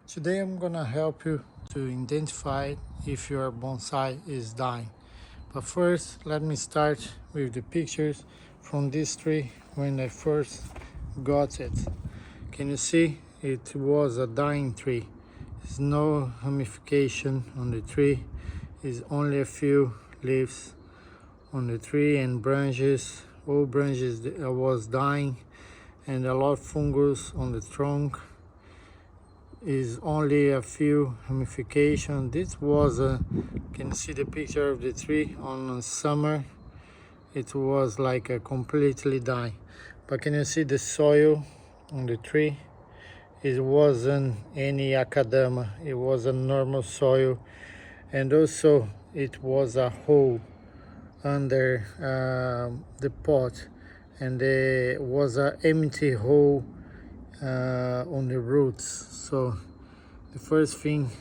Today I'm gonna help you to identify if your bonsai is dying. But first, let me start with the pictures from this tree when I first got it. Can you see? It was a dying tree. There's no ramification on the tree. It's only a few leaves on the tree and branches. All branches that was dying, and a lot of fungus on the trunk. Is only a few ramifications. This was a, can you see the picture of the tree on summer? It was like a completely die. But can you see the soil on the tree? It wasn't any academia, it was a normal soil, and also it was a hole under the pot, and there was an empty hole on the roots. So the first thing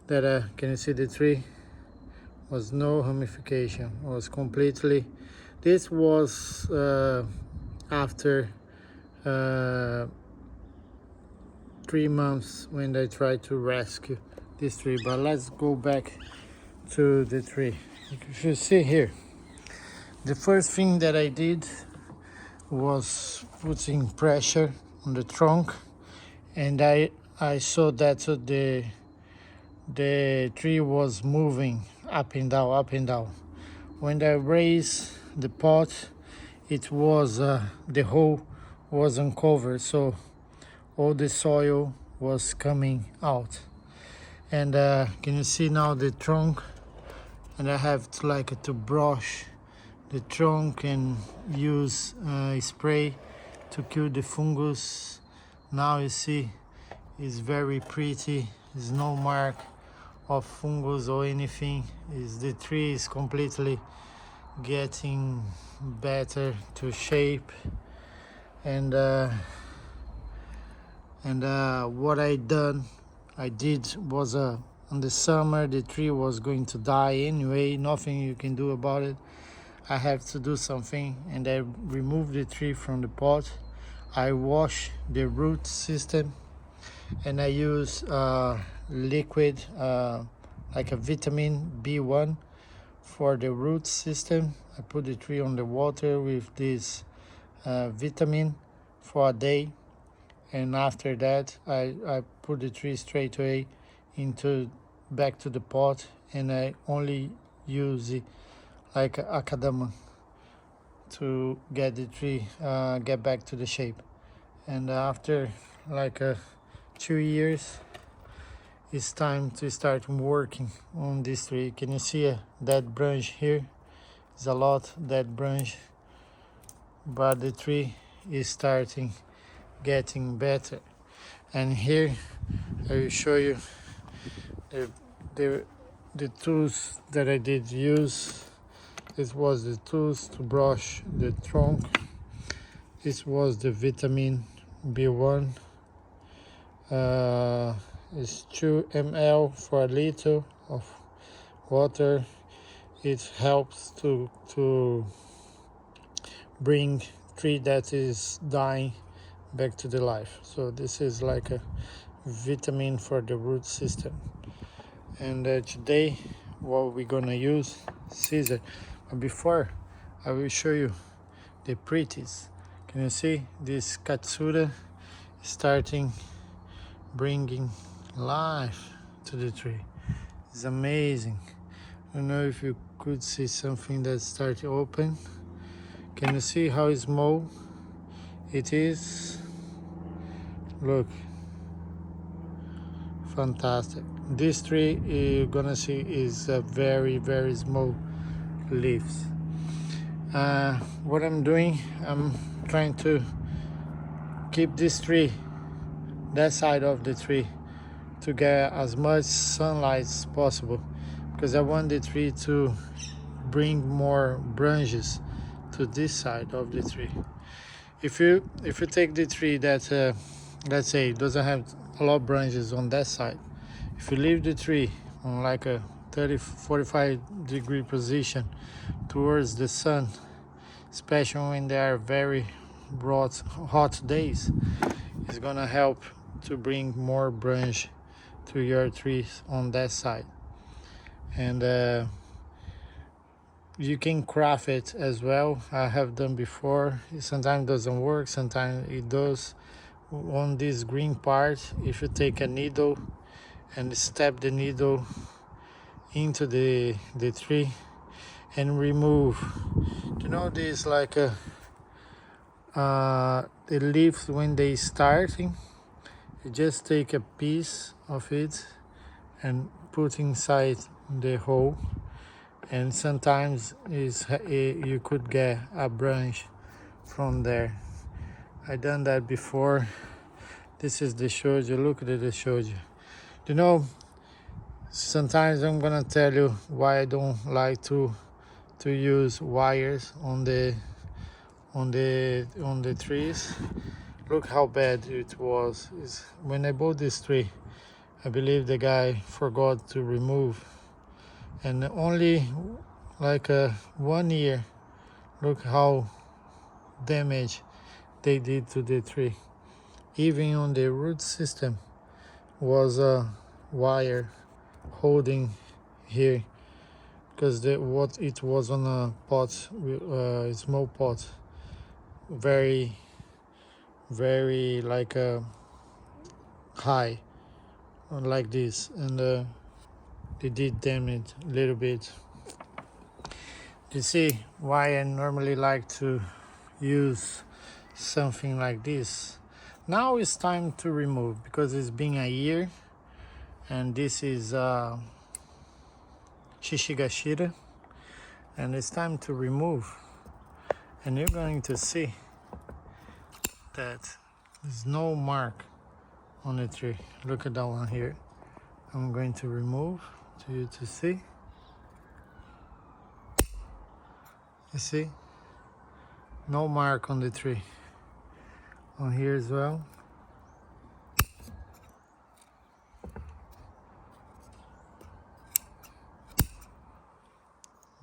that can you see the tree was no ramification, was completely. This was after 3 months when they tried to rescue this tree. But let's go back to the tree. If you see here, the first thing that I did was putting pressure on the trunk, and I saw that the tree was moving up and down, up and down. When I raised the pot, it was the hole wasn't covered, so all the soil was coming out. And can you see now the trunk? And I have to brush the trunk and use spray to kill the fungus. Now you see it's very pretty. There's no mark of fungus or anything. The tree is completely getting better to shape. And what I did was in the summer the tree was going to die anyway. Nothing you can do about it. I have to do something, and I removed the tree from the pot. I wash the root system, and I use liquid like a vitamin B1 for the root system. I put the tree on the water with this vitamin for a day, and after that I put the tree straight away back to the pot, and I only use it like academia to get the tree get back to the shape. And after 2 years, it's time to start working on this tree. Can you see a dead branch here? There's a lot dead branch, but the tree is starting getting better. And here I will show you the tools that I did use. This was the tools to brush the trunk. This was the vitamin B1. It's 2 ml for a liter of water. It helps to bring tree that is dying back to the life. So this is like a vitamin for the root system. And today what we're gonna use, scissor. But before I will show you the pretties. Can you see this katsura starting bringing life to the tree? It's amazing. I don't know if you could see something that started open. Can you see how small it is? Look, fantastic. This tree you're gonna see is a very small leaves. What I'm doing, I'm trying to keep this tree, that side of the tree, to get as much sunlight as possible, because I want the tree to bring more branches to this side of the tree. If you take the tree that let's say doesn't have a lot of branches on that side, if you leave the tree on like a 45 degree position towards the sun, especially when there are very hot days, it's gonna help to bring more branch to your trees on that side. And you can craft it as well. I have done before. Sometimes it doesn't work, sometimes it does. On this green part, if you take a needle and step the needle into the tree and remove, you know, this like a the leaves when they starting, you just take a piece of it and put inside the hole, and sometimes you could get a branch from there. I done that before. This is the shoji. Look at the shoji. You know, sometimes I'm gonna tell you why I don't like to use wires on the trees. Look how bad it was. When I bought this tree, I believe the guy forgot to remove, and only like 1 year, look how damage they did to the tree. Even on the root system was a wire holding here, because what it was on a pot, small pot, very like high like this, and they did damage a little bit. You see why I normally like to use something like this. Now it's time to remove, because it's been a year, and this is Shishigashira, and it's time to remove. And you're going to see that there's no mark on the tree. Look at that one here. I'm going to remove to you to see. You see? No mark on the tree. On here as well.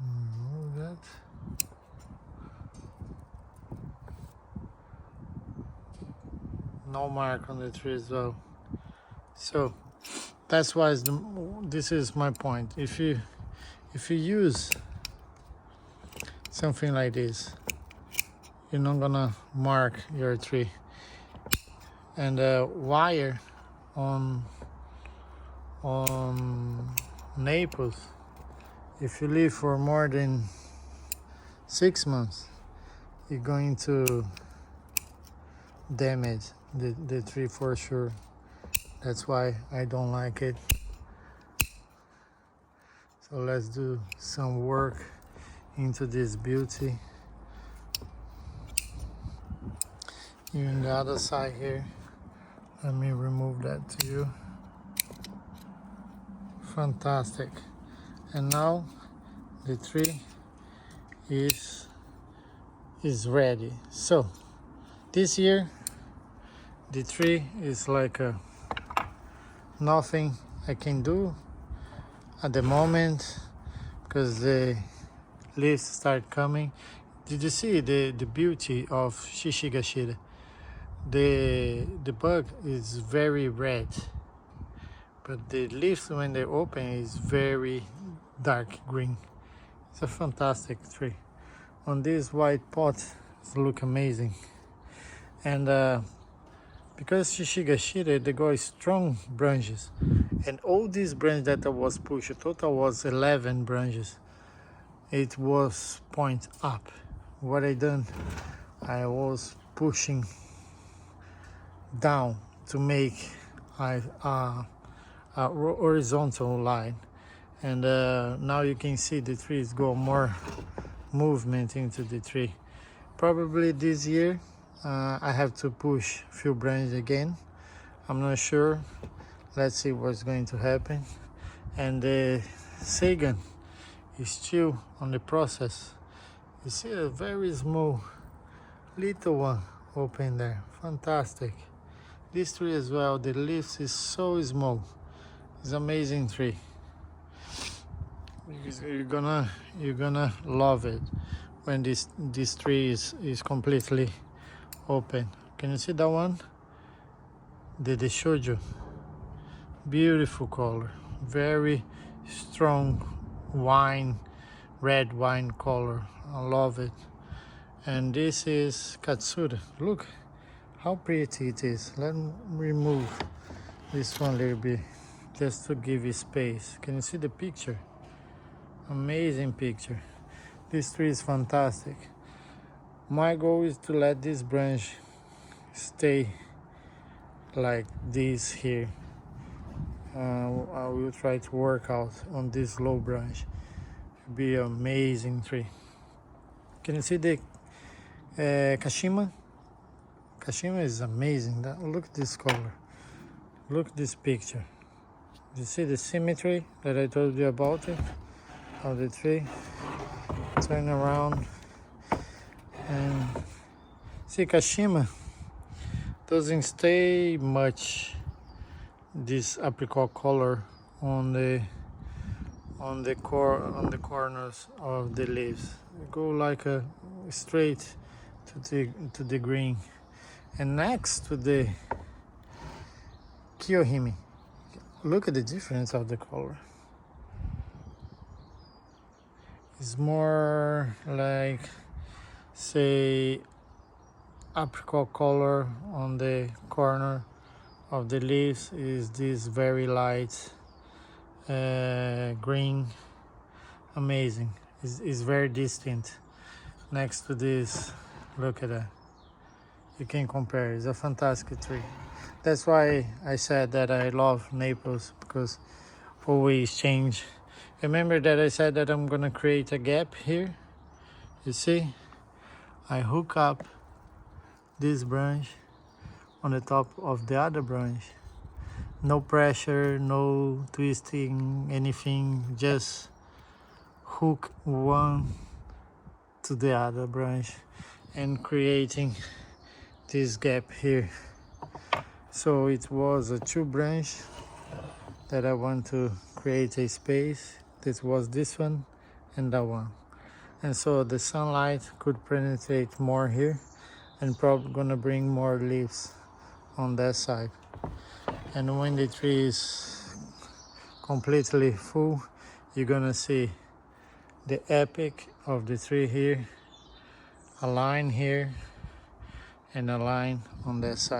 Remove that. No mark on the tree as well. So that's why this is my point. If you use something like this, you're not gonna mark your tree. And wire on Naples, if you leave for more than 6 months, you're going to damage the tree for sure. That's why I don't like it. So let's do some work into this beauty. Even the other side here, let me remove that to you. Fantastic. And now the tree is ready. So this year the tree is like nothing I can do at the moment, because the leaves start coming. Did you see the beauty of Shishigashira? The bug is very red, but the leaves when they open is very dark green. It's a fantastic tree. On this white pot, it look amazing. And because Shishigashira, they got strong branches, and all these branches that I was pushing, total was 11 branches. It was point up. What I done, I was pushing down to make a horizontal line, and now you can see the trees go more movement into the tree. Probably this year I have to push a few branches again. I'm not sure. Let's see what's going to happen. And the Sagan is still on the process. You see a very small little one open there. Fantastic. This tree as well, the leaves is so small. It's amazing tree. You're gonna love it when this tree is completely open. Can you see that one? they showed you. Beautiful color, very strong wine, red wine color. I love it. And this is Katsura. Look how pretty it is. Let me remove this one a little bit just to give you space. Can you see the picture? Amazing picture. This tree is fantastic. My goal is to let this branch stay like this here. I will try to work out on this low branch. It'll be an amazing tree. Can you see the Kashima? Kashima is amazing. Look at this color. Look at this picture. You see the symmetry that I told you about it? Of the tree. Turn around and see, Kashima doesn't stay much this apricot color on the corners of the leaves. It go like a straight to the green. And next to the Kiyohime, look at the difference of the color. It's more like, say, apricot color on the corner of the leaves. Is this very light green. Amazing. It's very distinct next to this. Look at that. You can compare. It's a fantastic tree. That's why I said that I love Naples, because always change. Remember that I said that I'm gonna create a gap here? You see? I hook up this branch on the top of the other branch. No pressure, no twisting, anything. Just hook one to the other branch and creating this gap here. So it was a 2 branch that I want to create a space. This was this one and that one. And so the sunlight could penetrate more here and probably gonna bring more leaves on that side. And when the tree is completely full, you're gonna see the epic of the tree here, a line here and a line on that side.